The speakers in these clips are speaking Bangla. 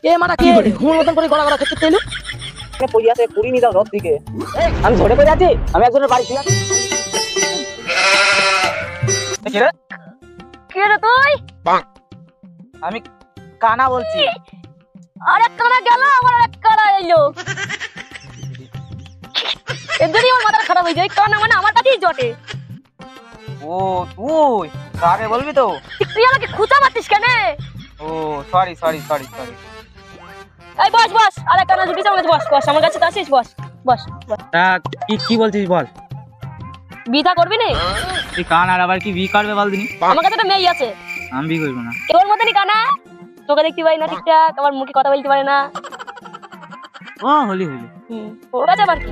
এ মারা কি ঘুমের মতন করে গড়া গড়া খেতে তেলু পড়ে আছে পুরি নি দাও রথ দিকে আমি ঝড়ে পড়ে আছি আমি একজনের বাড়ি শুয়ে আছি কে রে তুই আমি কানা বলছি আরে কানা গেল আমার এক কানা এলো এদিকে আমার মাথা খারাপ হয়ে যায় কানা মানে আমার কাছেই জটে ও তুই আগে বলবি তো তুই আমাকে খুঁচা মারতিস কেন ও সরি এই বস আরে কানা যদি আমার কাছে বস আমার কাছে আসিস বস কি বলছিস বল বিটা করবি না তুই কান আর আবার কি বি করবে বল দিনি আমার কাছে একটা মেয়ে আছে আমি বি করব না তোর মতনই কানা তোকে দেখতে পাই না ঠিকঠাক আমার মুখে কথা বলতে পারে না ও হলি ওর কাছে আবার কি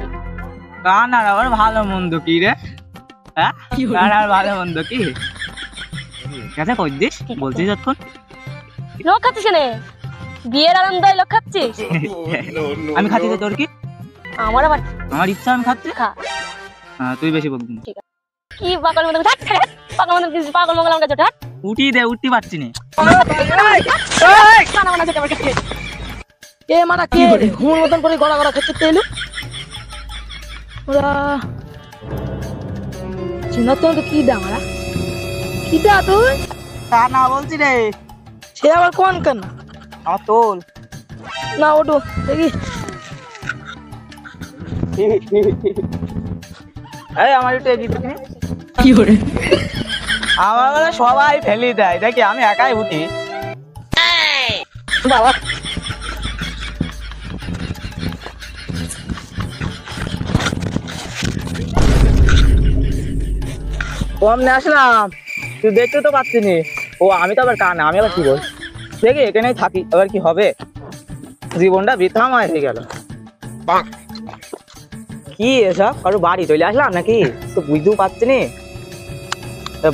কান আর আবার ভালো মন্দ কি রে হ্যাঁ কান আর ভালো মন্দ কি কেন কই দিস বলছিস যতক্ষণ লোক খাচ্ছিস কেন বিয়ের আনন্দ লোক খাচ্ছিস আমি খাচ্ছি তোর কি আমার আবার আমার ইচ্ছা আমি খাচ্ছি খা তুই বেশি বলবি না কি পাগল মতো পাগল মতো কিছু পাগল মগল আমার কাছে ওঠা উঠতে পারছি না কানা মানা যেতে আমার কাছে এ মারা কি ঘুমের মতন করে গড়া গড়া খেতে তেলু ওরা চিনাতে তো কি দা মারা কি দা তুই কানা বলছি রে সে আবার কোন কানা তোল না ওঠো দেখি এই আমার একটু এগিয়ে দেখি কি করে আমার বলে সবাই ফেলি দেয় দেখি আমি একাই উঠি বাবা কমনে আসলাম তুই দেখতে তো পাচ্ছি নি ও আমি তো আবার কানা আমি আবার কি বল দেখি এখানেই থাকি আবার কি হবে জীবনটা বৃথাময় হয়ে গেল কি এসব কারো বাড়ি চলে আসলাম নাকি তো বুঝতেও পারছি নি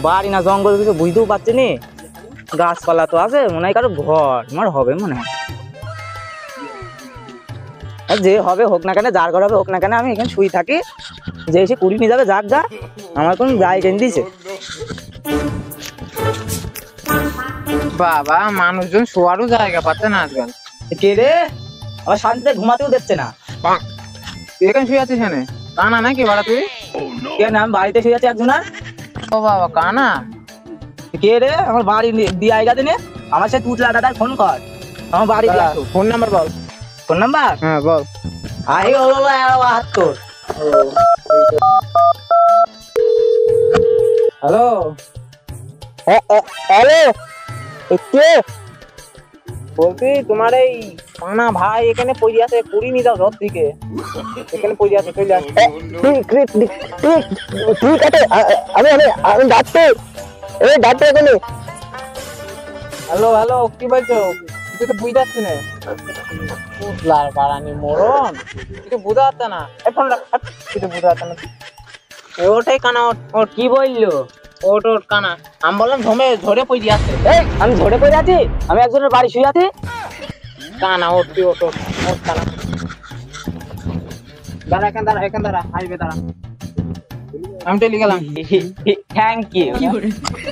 বাড়ি না জঙ্গল কিছু বুঝতেও পারছি নি গাছপালা তো আছে মনে হয় কারো ঘর আমার হবে মনে হয় যে হবে হোক না কেন যার ঘর হবে হোক না কেন আমি এখানে শুই থাকি যে এসে কুড়ি নিয়ে যাবে যাক গা আমার কোন গায়ে কেন দিছে বাবা মানুষজন শোয়ারও জায়গা পাচ্ছে না আজকাল কে রে আমার শান্তিতে ঘুমাতেও দিচ্ছে না তুই এখানে শুয়ে আছিস এখানে কানা নাকি বাড়া তুই কেন আমি বাড়িতে শুয়ে আছি একজনের ও বাবা কানা কে রে আমার বাড়ি দিয়ে আইগা দিনে আমার সাথে তুতলা দাদার ফোন কর আমার বাড়ি দিয়ে আসো ফোন নাম্বার বল ফোন নাম্বার হ্যাঁ বল আই হলো 72 হ্যালো হ্যালো কে বলছি তোমার এই কানা ভাই এখানে পড়ে আছে পুরি নি দাও রথ দিকে এখানে পড়ে আছে চলে আসে ঠিক আছে আমি ডাকতে এখানে হ্যালো কি বলছো কিছু তো বুঝতে পারছি না পুতলার বাড়ানি মরণ কিছু বুঝতে পারছে না এখন কিছু বুঝতে পারছে না ওটাই কানা ওর কি বললো ওট কানা আমি বললাম ঝরে পড়ে আছে আমি ঝরে পড়ে আছি আমি একজনের বাড়ি শুয়ে আছি কানা ওট কানা দাঁড়া এখান দাঁড়া হাইবে দাঁড়া আমি টেলি গেলাম থ্যাংক ইউ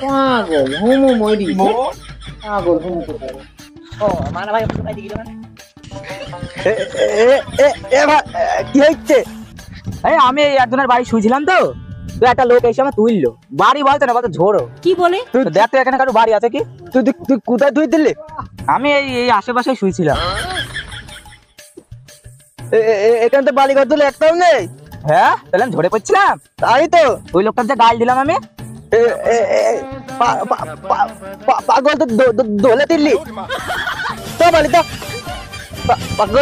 পাগল হুমু মরি পাগল হুমু ও মানে ভাই কি হচ্ছে আমি একজনের বাড়ি শুয়েছিলাম তো একটা লোক এসে আমার তুললো বাড়ি বলতে না বলতে ঝোড়ো কি বলে দেখ তো এখানে কারো বাড়ি আছে কি তুই কোথায় তুই দিল্লি আমি এই আশেপাশে শুয়েছিলাম এখানে তো বাড়ি ঘর তুলে একটাও নেই হ্যাঁ তাহলে আমি ঝরে পড়ছিলাম তাই তো ওই লোকটার যে গাল দিলাম আমি পাগল তো দোলে দিল্লি তো বলি তো পাগল